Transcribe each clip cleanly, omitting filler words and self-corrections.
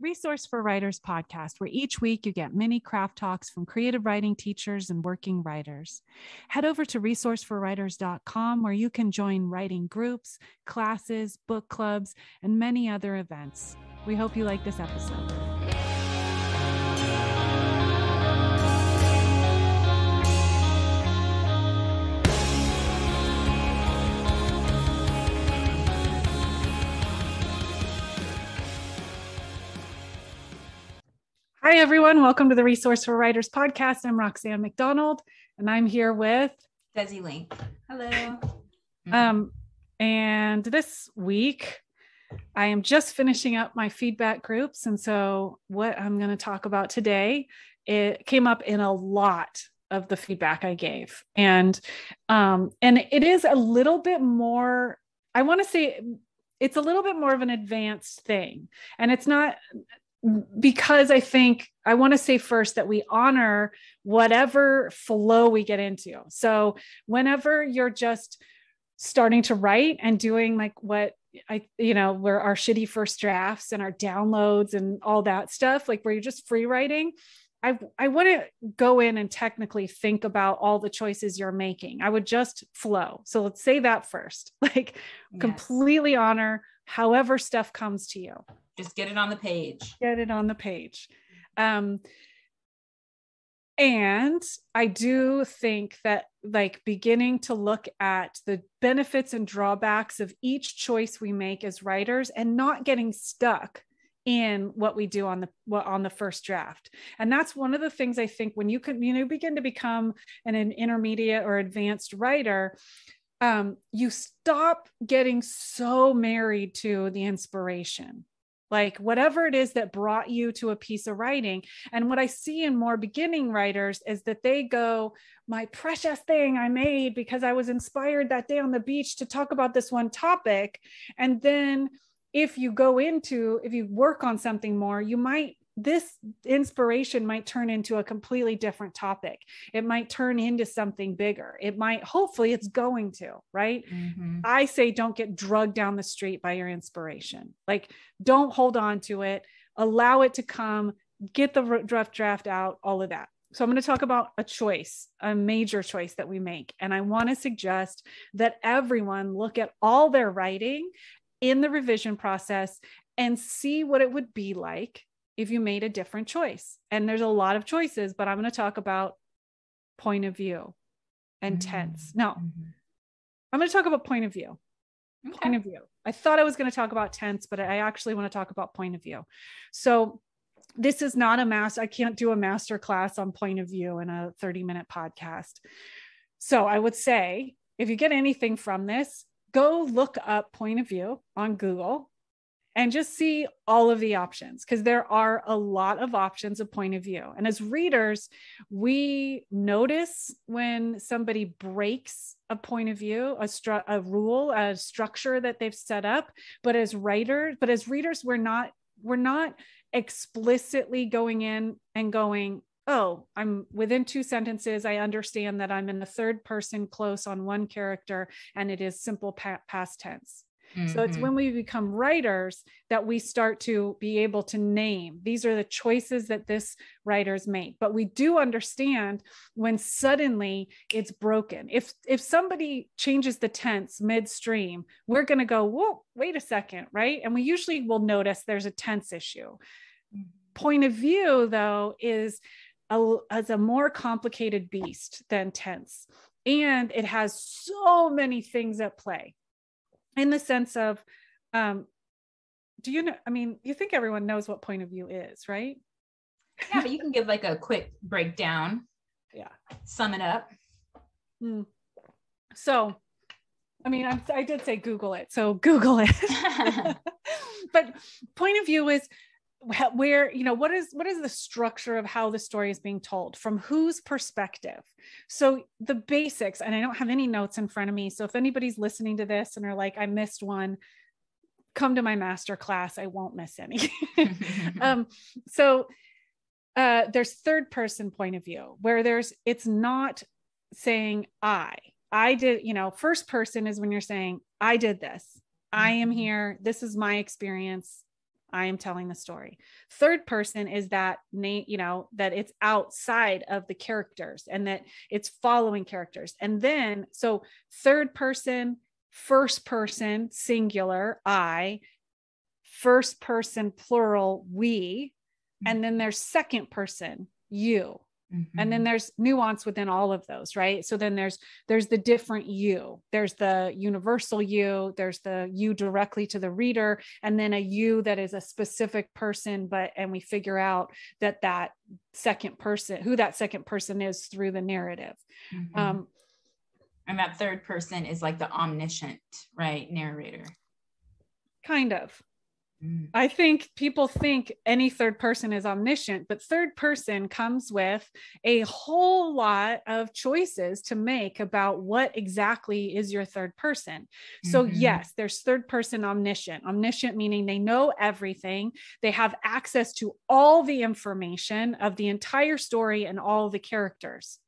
Resource for Writers podcast, where each week you get mini craft talks from creative writing teachers and working writers. Head over to resourceforwriters.com, where you can join writing groups, classes, book clubs, and many other events. We hope you like this episode. Hi, everyone. Welcome to the Resource for Writers podcast. I'm Roxan McDonald, and I'm here with Desi Lenc. Hello. And this week, I am just finishing up my feedback groups. And so what I'm going to talk about today, it came up in a lot of the feedback I gave. And it is a little bit more, I want to say it's a little bit more of an advanced thing. And it's not, because I think I want to say first that we honor whatever flow we get into. So whenever you're just starting to write and doing like what where our shitty first drafts and our downloads and all that stuff, like where you're just free writing, I wouldn't go in and technically think about all the choices you're making. I would just flow. So let's say that first, like completely honor however stuff comes to you. Just get it on the page. Get it on the page. And I do think that like beginning to look at the benefits and drawbacks of each choice we make as writers and not getting stuck in what we do on the first draft. And that's one of the things I think when you begin to become an intermediate or advanced writer, you stop getting so married to the inspiration. Like whatever it is that brought you to a piece of writing. And what I see in more beginning writers is that they go, my precious thing I made because I was inspired that day on the beach to talk about this one topic. And then if you work on something more, this inspiration might turn into a completely different topic. It might turn into something bigger. Hopefully it's going to, right? Mm-hmm. I say, don't get drugged down the street by your inspiration. Like, don't hold on to it, allow it to come, get the rough draft out, all of that. So I'm going to talk about a major choice that we make. And I want to suggest that everyone look at all their writing in the revision process and see what it would be like if you made a different choice. And there's a lot of choices, but I'm going to talk about point of view and tense. No, I'm going to talk about point of view. Okay. Point of view. I thought I was going to talk about tense, but I actually want to talk about point of view. So this is not I can't do a master class on point of view in a 30-minute podcast. So I would say, if you get anything from this, go look up point of view on Google and just see all of the options, because there are a lot of options of point of view. And as readers, we notice when somebody breaks a point of view, a rule, a structure that they've set up. But as readers, we're not explicitly going in and going, oh, I'm within 2 sentences. I understand that I'm in the third person close on one character and it is simple past tense. So it's when we become writers that we start to be able to name, these are the choices that this writer's made. But we do understand when suddenly it's broken. If somebody changes the tense midstream, we're going to go, whoa, wait a second, right? And we usually will notice there's a tense issue. Point of view, though, is a more complicated beast than tense. And it has so many things at play. In the sense of, you think everyone knows what point of view is, right? Yeah, but you can give like a quick breakdown. Yeah. Sum it up. So, I did say Google it. So Google it. But point of view is where, what is the structure of how the story is being told, from whose perspective. So the basics, and I don't have any notes in front of me. So if anybody's listening to this and are like, I missed one, come to my master class. I won't miss any. There's third person point of view where it's not saying I did, first person is when you're saying, I did this, I am here, this is my experience, I am telling the story. Third person is that that it's outside of the characters and that it's following characters. And then, so third person, first person, singular, I, first person, plural, we, and then there's second person, you. And then there's nuance within all of those, right? So then there's the different you, there's the universal you, there's the you directly to the reader, and then a you that is a specific person, and we figure out that second person, who that second person is through the narrative. And that third person is like the omniscient, right, narrator. Kind of. I think people think any third person is omniscient, but third person comes with a whole lot of choices to make about what exactly is your third person. So yes, there's third person omniscient. Omniscient meaning they know everything. They have access to all the information of the entire story and all the characters.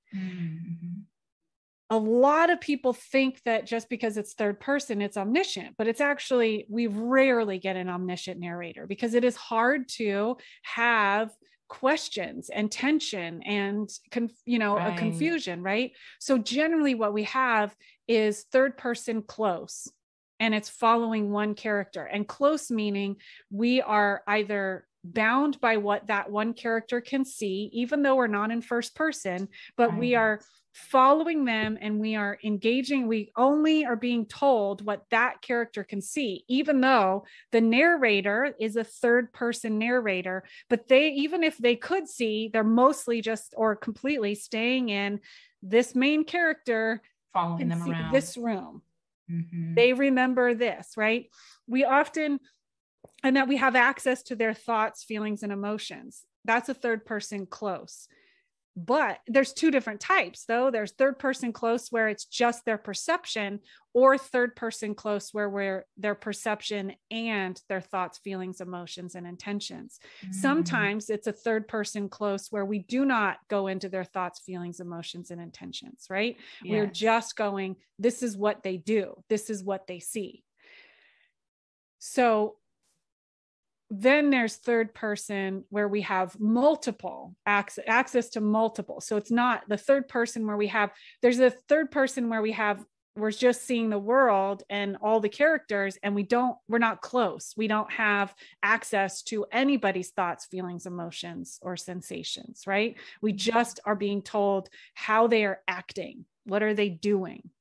A lot of people think that just because it's third person, it's omniscient, but it's actually, we rarely get an omniscient narrator because it is hard to have questions and tension and, a confusion, right? So generally what we have is third person close, and it's following one character. And close meaning we are either bound by what that one character can see, even though we're not in first person, but we are following them and we are engaging. We only are being told what that character can see, even though the narrator is a third person narrator, but even if they could see, they're mostly just or completely staying in this main character, following them around this room. They remember this, right? And that we have access to their thoughts, feelings, and emotions. That's a third person close. But there's two different types, though. There's third person close where it's just their perception, or third person close where their perception and their thoughts, feelings, emotions, and intentions. Sometimes it's a third person close where we do not go into their thoughts, feelings, emotions, and intentions, right? Yes. We're just going, this is what they do. This is what they see. So then there's third person where we have multiple access to multiple. So it's not the third person where there's a third person where we're just seeing the world and all the characters, and we're not close. We don't have access to anybody's thoughts, feelings, emotions, or sensations, right? We just are being told how they are acting. What are they doing?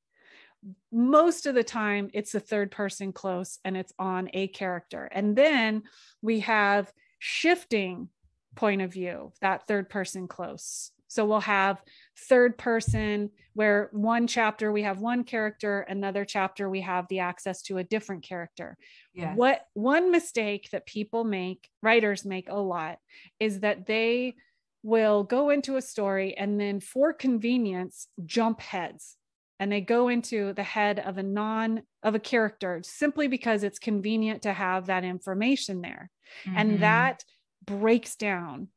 Most of the time it's a third person close and it's on a character. And then we have shifting point of view, that third person close. So we'll have third person where one chapter we have one character, another chapter we have the access to a different character. Yes. One mistake that writers make a lot, is that they will go into a story and then for convenience jump heads. And they go into the head of a character simply because it's convenient to have that information there. And that breaks down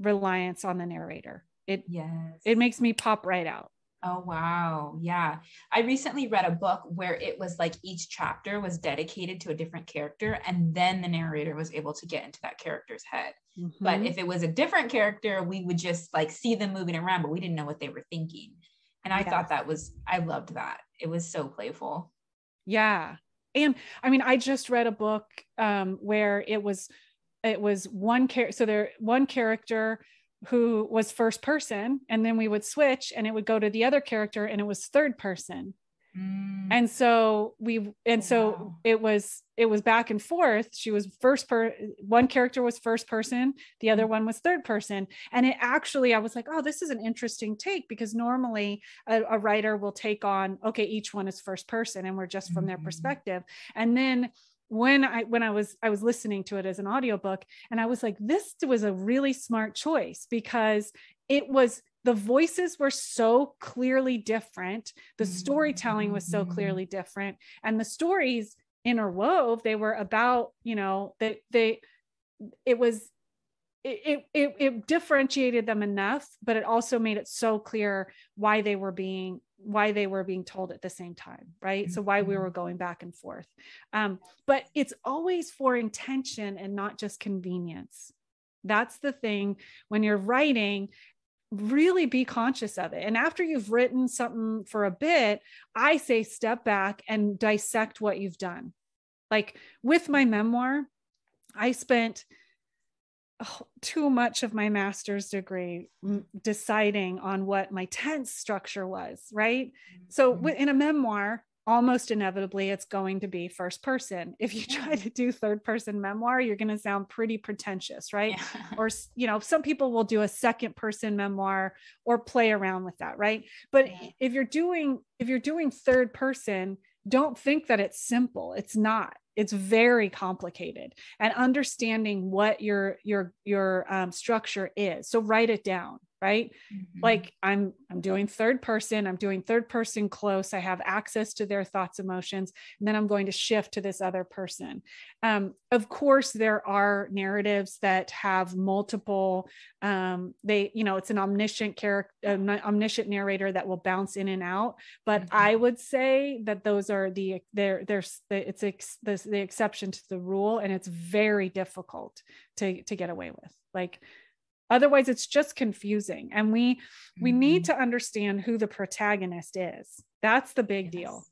reliance on the narrator. It makes me pop right out. Oh, wow. Yeah. I recently read a book where it was like each chapter was dedicated to a different character, and then the narrator was able to get into that character's head. But if it was a different character, we would just like see them moving around, but we didn't know what they were thinking. And I thought I loved that. It was so playful. Yeah. And I mean, I just read a book where it was one character. So one character who was first person, and then we would switch and it would go to the other character and it was third person. And so it was back and forth. She was one character was first person, the other one was third person. And I was like, oh, this is an interesting take, because normally a writer will take on, okay, each one is first person and we're just from their perspective. And then when I was listening to it as an audiobook, and I was like, this was a really smart choice, because the voices were so clearly different. The storytelling was so clearly different, and the stories interwove. They were about, it it differentiated them enough, but it also made it so clear why they were being told at the same time, right? So why we were going back and forth. But it's always for intention and not just convenience. That's the thing when you're writing. Really be conscious of it. And after you've written something for a bit, I say step back and dissect what you've done. Like with my memoir, I spent too much of my master's degree deciding on what my tense structure was, right? So in a memoir, almost inevitably, it's going to be first person. If you try to do third person memoir, you're going to sound pretty pretentious, right? Yeah. Or, some people will do a second person memoir or play around with that, right? But if you're doing third person, don't think that it's simple. It's not. It's very complicated, and understanding what your structure is. So write it down, right? Like I'm doing third person. I'm doing third person close. I have access to their thoughts, emotions, and then I'm going to shift to this other person. Of course, there are narratives that have multiple. It's an omniscient omniscient narrator that will bounce in and out. But I would say that those are the exception to the rule, and it's very difficult to get away with. Like, otherwise it's just confusing. And we need to understand who the protagonist is. That's the big deal.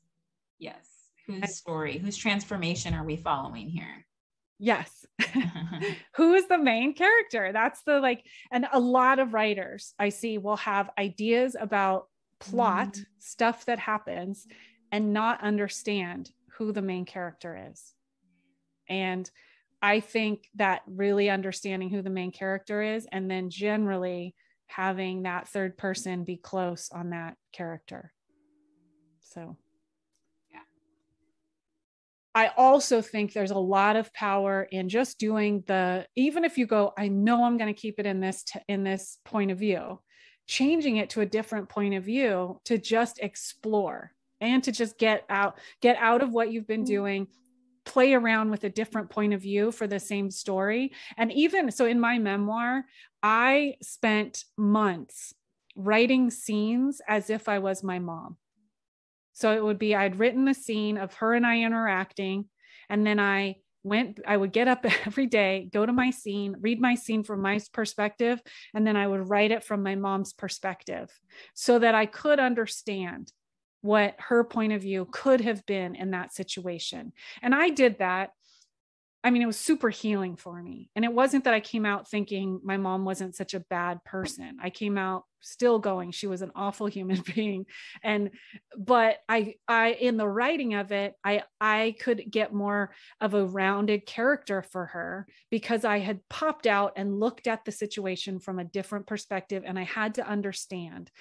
Yes. Whose story, whose transformation are we following here? Yes. Who is the main character? That's and a lot of writers I see will have ideas about plot, stuff that happens, and not understand who the main character is. And I think that really understanding who the main character is, and then generally having that third person be close on that character. So, yeah. I also think there's a lot of power in just doing even if you go, I know I'm going to keep it in this point of view, changing it to a different point of view to just explore and to just get out of what you've been doing, play around with a different point of view for the same story. And even so, in my memoir, I spent months writing scenes as if I was my mom. So it would be, I'd written the scene of her and I interacting, and then I would get up every day, go to my scene, read my scene from my perspective, and then I would write it from my mom's perspective so that I could understand what her point of view could have been in that situation. And I did that. I mean, it was super healing for me. And it wasn't that I came out thinking my mom wasn't such a bad person. I came out still going, she was an awful human being. But I in the writing of it, I could get more of a rounded character for her because I had popped out and looked at the situation from a different perspective. And I had to understand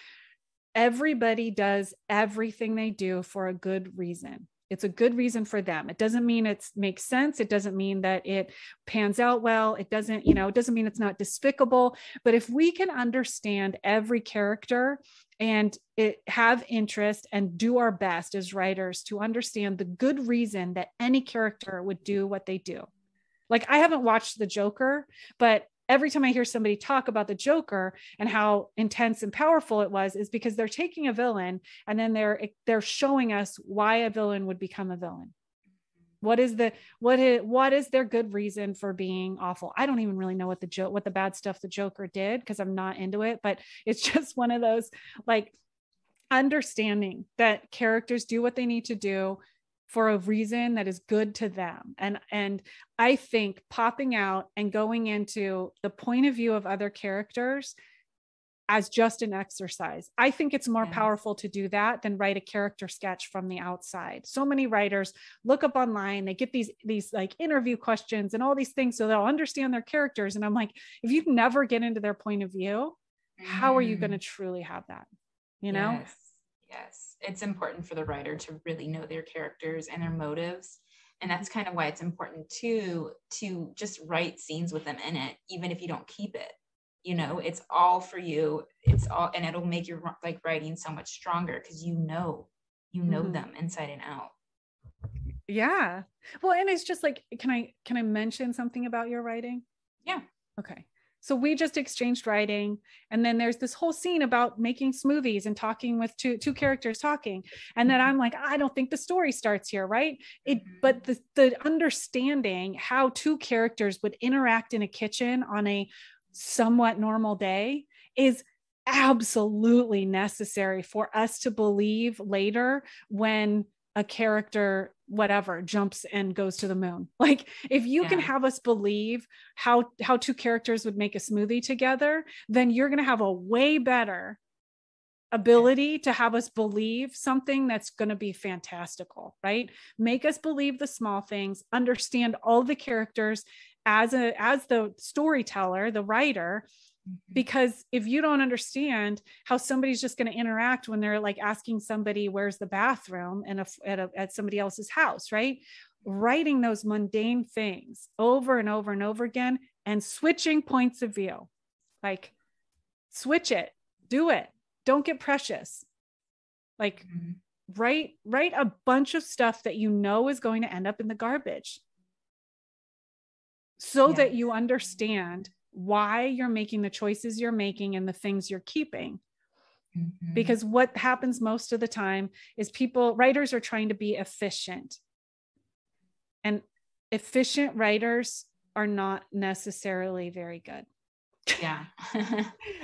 everybody does everything they do for a good reason. It's a good reason for them. It doesn't mean it makes sense. It doesn't mean that it pans out well. It doesn't mean it's not despicable. But if we can understand every character and have interest and do our best as writers to understand the good reason that any character would do what they do. Like, I haven't watched The Joker, but every time I hear somebody talk about the Joker and how intense and powerful it was, is because they're taking a villain and then they're showing us why a villain would become a villain. What is their good reason for being awful? I don't even really know what the bad stuff the Joker did, because I'm not into it, but it's just one of those, like, understanding that characters do what they need to do for a reason that is good to them. And I think popping out and going into the point of view of other characters as just an exercise, I think it's more powerful to do that than write a character sketch from the outside. So many writers look up online, they get these like interview questions and all these things so they'll understand their characters. And I'm like, if you never get into their point of view, how are you going to truly have that? Yes. It's important for the writer to really know their characters and their motives. And that's kind of why it's important to just write scenes with them in it, even if you don't keep it. It's all for you. It's all, and it'll make your writing so much stronger because you know them inside and out. Yeah. Well, and it's just like, can I mention something about your writing? Yeah. Okay. So we just exchanged writing. And then there's this whole scene about making smoothies and talking with two characters talking. And then I'm like, I don't think the story starts here, right? But the understanding how two characters would interact in a kitchen on a somewhat normal day is absolutely necessary for us to believe later when a character, whatever, jumps and goes to the moon. Like if you can have us believe how two characters would make a smoothie together, then you're going to have a way better ability to have us believe something that's going to be fantastical, right? Make us believe the small things, understand all the characters as the storyteller, the writer. Because if you don't understand how somebody's just going to interact when they're like asking somebody where's the bathroom at somebody else's house, right? Writing those mundane things over and over and over again and switching points of view, like switch it, do it, don't get precious. Like write a bunch of stuff that you know is going to end up in the garbage so that you understand why you're making the choices you're making and the things you're keeping. Because what happens most of the time is writers are trying to be efficient, and efficient writers are not necessarily very good. Yeah.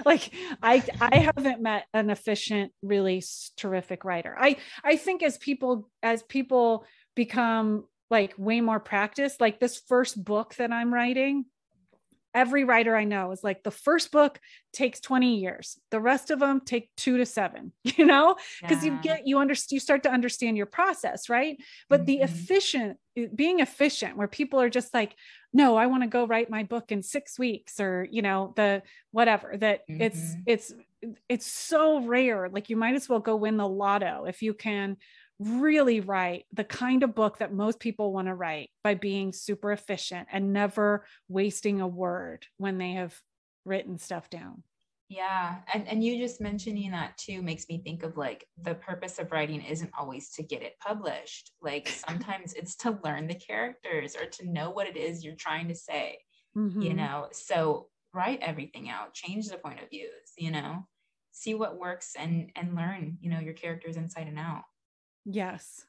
Like I haven't met an efficient, really terrific writer. I think as people become like way more practiced, like this first book that I'm writing, every writer I know is like the first book takes 20 years. The rest of them take 2 to 7, because you start to understand your process. Right. But the being efficient where people are just like, no, I want to go write my book in 6 weeks or, the whatever that it's so rare. Like you might as well go win the lotto if you can really write the kind of book that most people want to write by being super efficient and never wasting a word when they have written stuff down. Yeah. And you just mentioning that too makes me think of like the purpose of writing isn't always to get it published. Like sometimes it's to learn the characters or to know what it is you're trying to say, so write everything out, change the point of views, see what works and learn, your characters inside and out. Yes.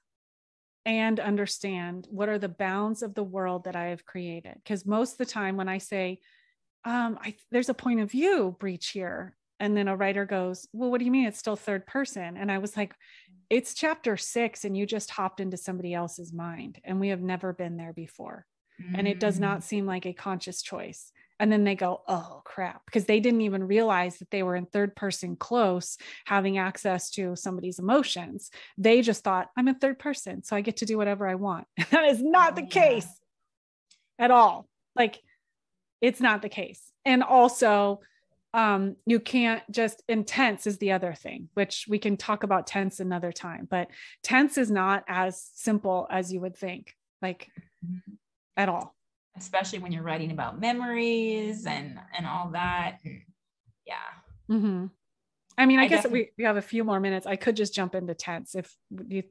And understand what are the bounds of the world that I have created. Because most of the time when I say, there's a point of view breach here. And then a writer goes, well, what do you mean? It's still third person. And I was like, it's chapter 6 and you just hopped into somebody else's mind. And we have never been there before. And it does not seem like a conscious choice. And then they go, oh crap, because they didn't even realize that they were in third person close, having access to somebody's emotions. They just thought I'm in third person, so I get to do whatever I want. That is not the case at all. Like it's not the case. And also you can't just, and tense is the other thing, which we can talk about tense another time, but tense is not as simple as you would think, like at all. Especially when you're writing about memories and all that. I mean, I guess we have a few more minutes. I could just jump into tense if you.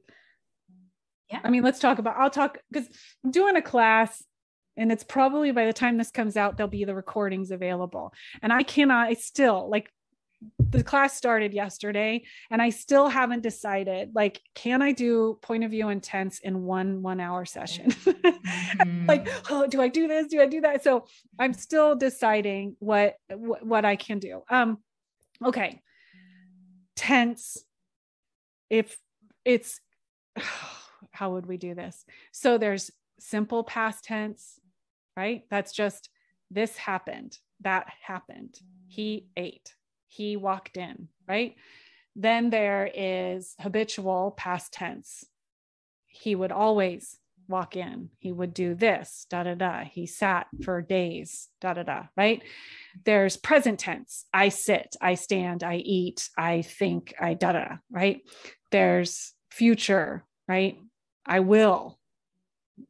Yeah. I mean, I'll talk because I'm doing a class and it's probably by the time this comes out, there'll be the recordings available. And I still like the class started yesterday and I still haven't decided, like, can I do point of view and tense in one hour session? Like, oh, do I do this? Do I do that? So I'm still deciding what I can do. Okay. Tense. If it's, how would we do this? So there's simple past tense, right? That's just, this happened, that happened. He ate. He walked in, right? Then there is habitual past tense. He would always walk in. He would do this, da, da, da. He sat for days, da, da, da, right? There's present tense. I sit, I stand, I eat, I think, I da, da, right? There's future, right? I will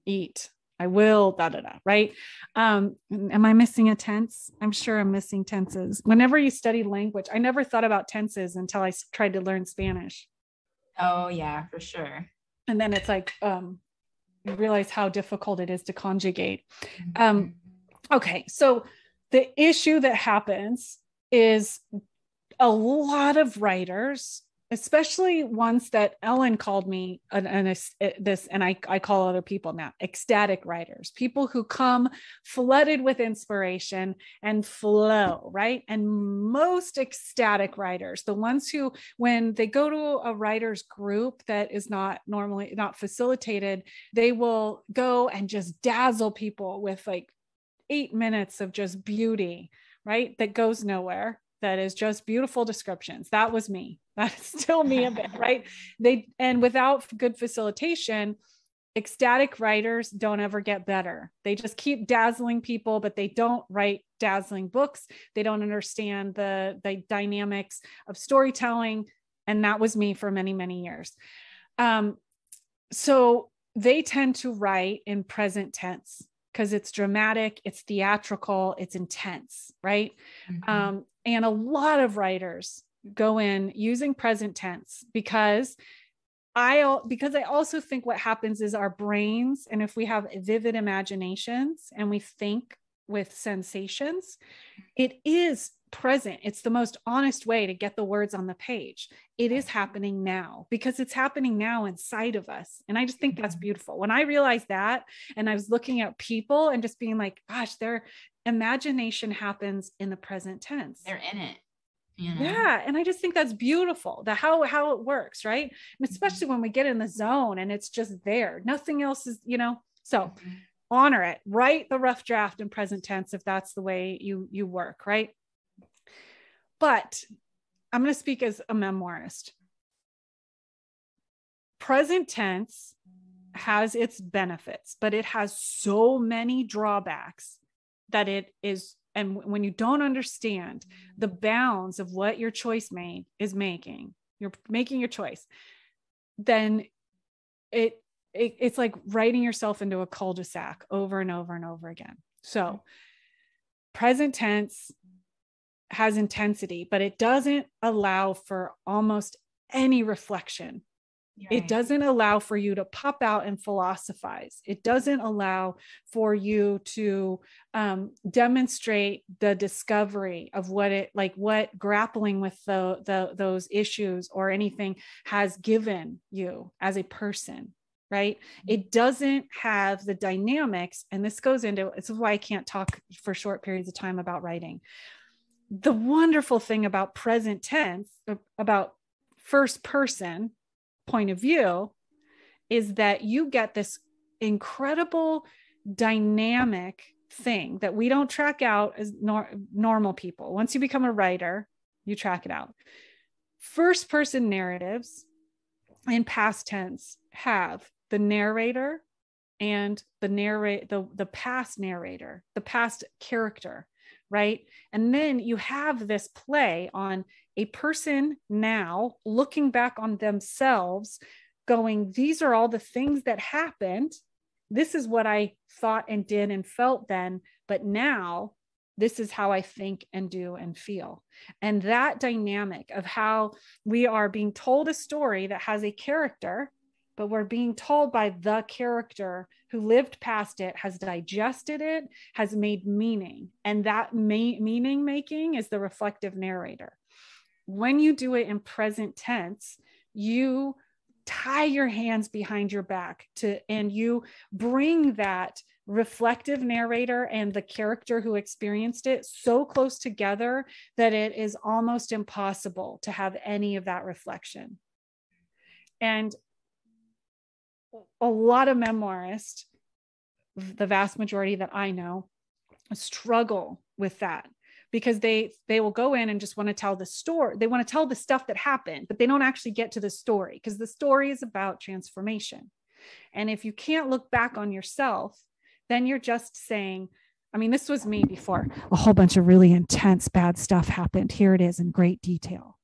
eat. I will, da, da, da, right? Am I missing a tense? I'm sure I'm missing tenses. Whenever you study language, I never thought about tenses until I tried to learn Spanish. Oh yeah, for sure. And then it's like, you realize how difficult it is to conjugate. Okay. So the issue that happens is a lot of writers, especially ones that Ellen called me this, and I call other people now ecstatic writers, people who come flooded with inspiration and flow, right? And most ecstatic writers, the ones who, when they go to a writer's group that is not normally not facilitated, they will go and just dazzle people with like 8 minutes of just beauty, right? That goes nowhere. That is just beautiful descriptions. That was me. That's still me a bit, right? And without good facilitation, ecstatic writers don't ever get better. They just keep dazzling people, but they don't write dazzling books. They don't understand the dynamics of storytelling. And that was me for many, many years. So they tend to write in present tense because it's dramatic, it's theatrical, it's intense, right? Mm-hmm. And a lot of writers go in using present tense because I also think what happens is our brains, and if we have vivid imaginations and we think with sensations, it is present. It's the most honest way to get the words on the page. It is happening now because it's happening now inside of us. And I just think that's beautiful. When I realized that, and I was looking at people and just being like, gosh, their imagination happens in the present tense. They're in it. You know? Yeah. And I just think that's beautiful, how it works. Right. And especially when we get in the zone and it's just there, nothing else is, so honor it, write the rough draft in present tense, if that's the way you work. Right. But I'm going to speak as a memoirist. Present tense has its benefits, but it has so many drawbacks that it is. And when you don't understand the bounds of what your choice is making, you're making your choice, then it's like writing yourself into a cul-de-sac over and over and over again. So present tense has intensity, but it doesn't allow for almost any reflection. Right. It doesn't allow for you to pop out and philosophize. It doesn't allow for you to demonstrate the discovery of what grappling with those issues or anything has given you as a person, right? It doesn't have the dynamics, and this is why I can't talk for short periods of time about writing. The wonderful thing about present tense, about first person point of view, is that you get this incredible dynamic thing that we don't track out as normal people. Once you become a writer, you track it out. First person narratives in past tense have the narrator and the past narrator, the past character, right? And then you have this play on a person now looking back on themselves going, these are all the things that happened. This is what I thought and did and felt then, but now this is how I think and do and feel. And that dynamic of how we are being told a story that has a character, but we're being told by the character who lived past it, has digested it, has made meaning. And that meaning making is the reflective narrator. When you do it in present tense, you tie your hands behind your back and you bring that reflective narrator and the character who experienced it so close together that it is almost impossible to have any of that reflection. And a lot of memoirists, the vast majority that I know, struggle with that because they will go in and just want to tell the story. They want to tell the stuff that happened, but they don't actually get to the story because the story is about transformation. And if you can't look back on yourself, then you're just saying, I mean, this was me before a whole bunch of really intense bad stuff happened. Here it is in great detail.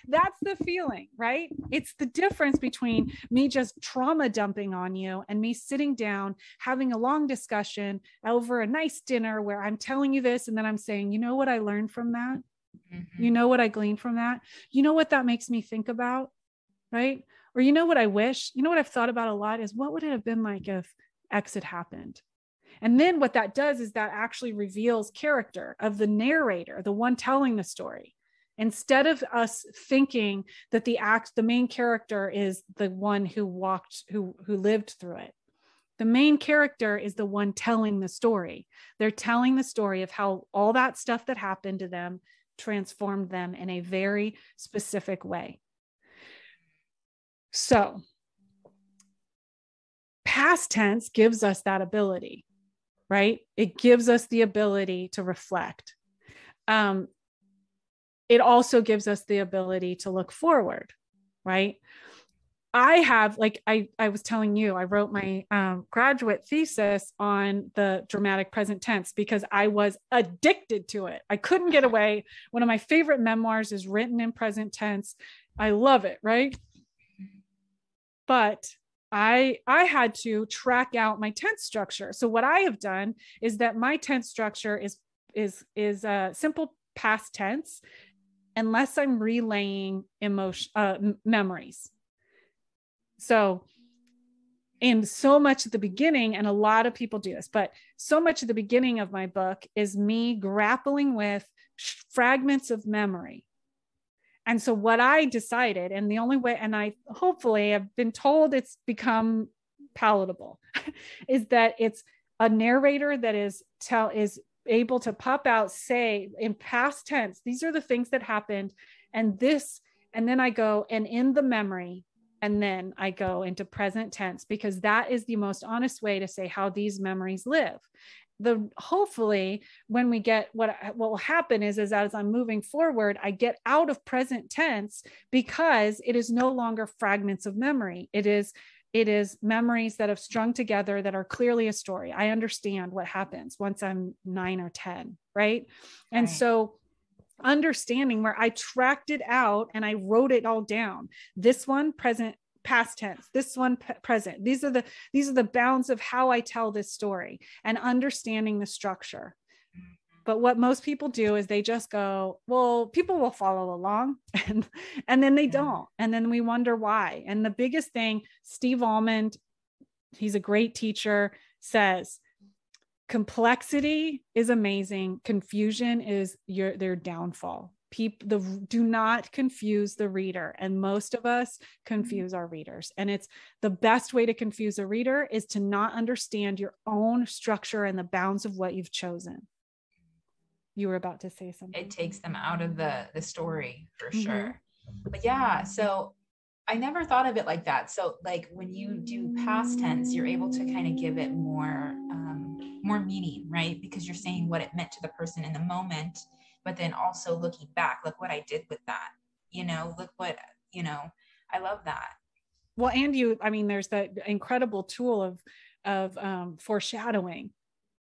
That's the feeling, right? It's the difference between me just trauma dumping on you and me sitting down, having a long discussion over a nice dinner where I'm telling you this. And then I'm saying, you know what I learned from that? Mm-hmm. You know what I gleaned from that? You know what that makes me think about, right? Or you know what I wish, you know what I've thought about a lot is what would it have been like if X had happened? And then what that does is that actually reveals character of the narrator, the one telling the story. Instead of us thinking that the main character is the one who lived through it. The main character is the one telling the story. They're telling the story of how all that stuff that happened to them transformed them in a very specific way. So, past tense gives us that ability, right? It gives us the ability to reflect. It also gives us the ability to look forward, right? I have, like I was telling you, I wrote my graduate thesis on the dramatic present tense because I was addicted to it. I couldn't get away. One of my favorite memoirs is written in present tense. I love it, right? But I had to track out my tense structure. So what I have done is that my tense structure is simple past tense, unless I'm relaying memories. So in so much at the beginning, and a lot of people do this, but so much at the beginning of my book is me grappling with fragments of memory. And so what I decided, and the only way, and I hopefully have been told it's become palatable, is that it's a narrator that is able to pop out, say in past tense, these are the things that happened, and then I go and in the memory, and then I go into present tense, because that is the most honest way to say how these memories live. Hopefully when we get what will happen is as I'm moving forward, I get out of present tense because it is no longer fragments of memory. It is memories that have strung together that are clearly a story. I understand what happens once I'm 9 or 10, right? And so understanding where I tracked it out and I wrote it all down. This one, present, past tense, this one present. These are the bounds of how I tell this story, and understanding the structure. But what most people do is they just go, well, people will follow along, and then they don't. And then we wonder why. And the biggest thing, Steve Almond, he's a great teacher, says, complexity is amazing. Confusion is their downfall. Do not confuse the reader. And most of us confuse our readers. And it's the best way to confuse a reader is to not understand your own structure and the bounds of what you've chosen. You were about to say something. It takes them out of the story for sure. But yeah, so I never thought of it like that. So like when you do past tense, you're able to kind of give it more meaning, right? Because you're saying what it meant to the person in the moment, but then also looking back, look what I did with that, look what, I love that. Well, and there's that incredible tool of foreshadowing.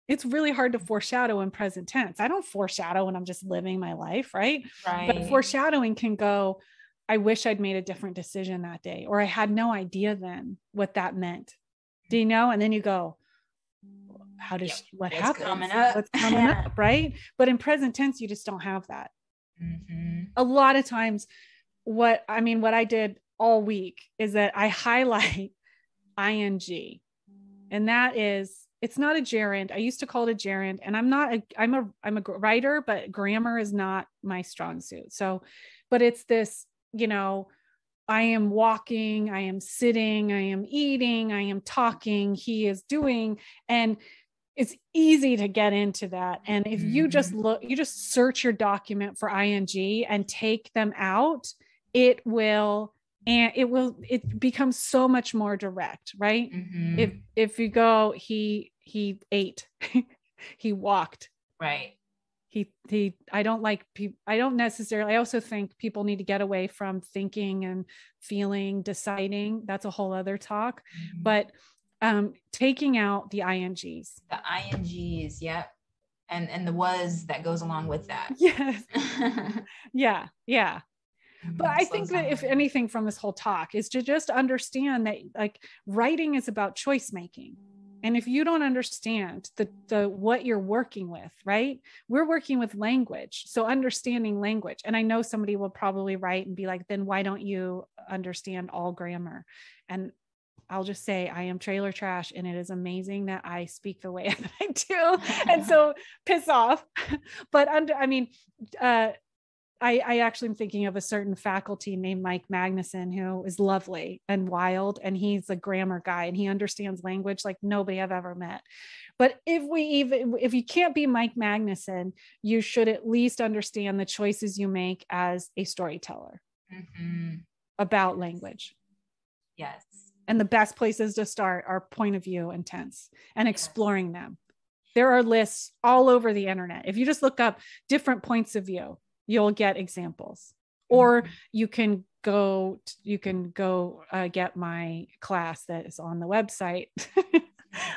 It's really hard to foreshadow in present tense. I don't foreshadow when I'm just living my life, right? But foreshadowing can go, I wish I'd made a different decision that day, or I had no idea then what that meant. Do you know? And then you go, what happened? What's coming up, right? But in present tense, you just don't have that. A lot of times what I did all week is that I highlight ing, and that is, it's not a gerund. I used to call it a gerund, and I'm a writer, but grammar is not my strong suit. So, but it's this, I am walking, I am sitting, I am eating, I am talking, he is doing, and it's easy to get into that. And if you just search your document for ing and take them out, it becomes so much more direct, right? If you go, he ate, he walked, right? I don't like people. I don't necessarily, I also think people need to get away from thinking and feeling, deciding. That's a whole other talk, but taking out the INGs. The INGs, yep. And the was that goes along with that. Yes. Yeah. But I think that if anything from this whole talk is to just understand that like writing is about choice making. And if you don't understand the what you're working with, right? We're working with language. So understanding language. And I know somebody will probably write and be like, then why don't you understand all grammar? And I'll just say I am trailer trash, and it is amazing that I speak the way that I do. And so piss off. But I actually am thinking of a certain faculty named Mike Magnuson, who is lovely and wild. And he's a grammar guy, and he understands language like nobody I've ever met. But if you can't be Mike Magnuson, you should at least understand the choices you make as a storyteller about language. Yes. And the best places to start are point of view and tense and exploring them. There are lists all over the internet. If you just look up different points of view, you'll get examples. Or you can go get my class that is on the website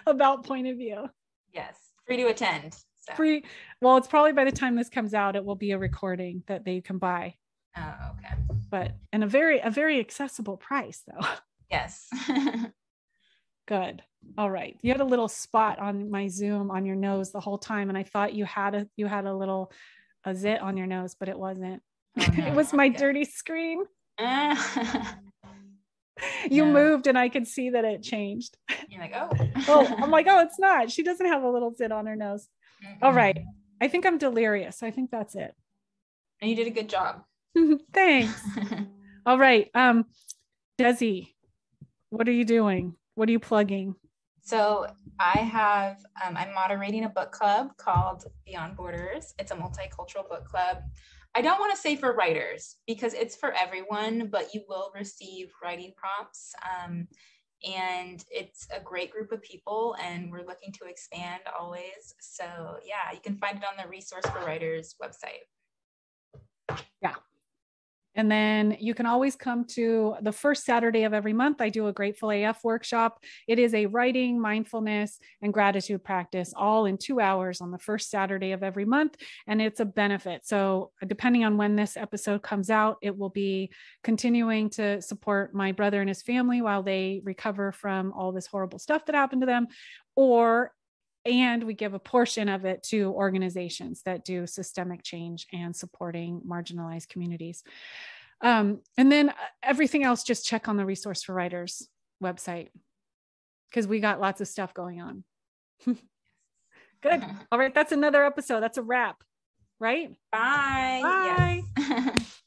about point of view. Yes, free to attend. So. Free. Well, it's probably by the time this comes out, it will be a recording that they can buy. Oh, okay. But in a very accessible price, though. Yes. Good. All right. You had a little spot on my Zoom on your nose the whole time, and I thought you had a little zit on your nose, but it wasn't. Oh, no. It was my dirty screen. You moved, and I could see that it changed. You're like, oh. I'm like, oh, it's not. She doesn't have a little zit on her nose. All right. I think I'm delirious. I think that's it. And you did a good job. Thanks. All right. Desi, what are you doing? What are you plugging? So I'm moderating a book club called Beyond Borders. It's a multicultural book club. I don't want to say for writers because it's for everyone, but you will receive writing prompts. And it's a great group of people, and we're looking to expand always. So yeah, you can find it on the Resource for Writers website. Yeah. And then you can always come to the first Saturday of every month. I do a Grateful AF workshop. It is a writing, mindfulness, and gratitude practice all in 2 hours on the first Saturday of every month. And it's a benefit. So depending on when this episode comes out, it will be continuing to support my brother and his family while they recover from all this horrible stuff that happened to them, and we give a portion of it to organizations that do systemic change and supporting marginalized communities. And then everything else, just check on the Resource for Writers website, because we got lots of stuff going on. Good. All right. That's another episode. That's a wrap, right? Bye. Bye. Yes.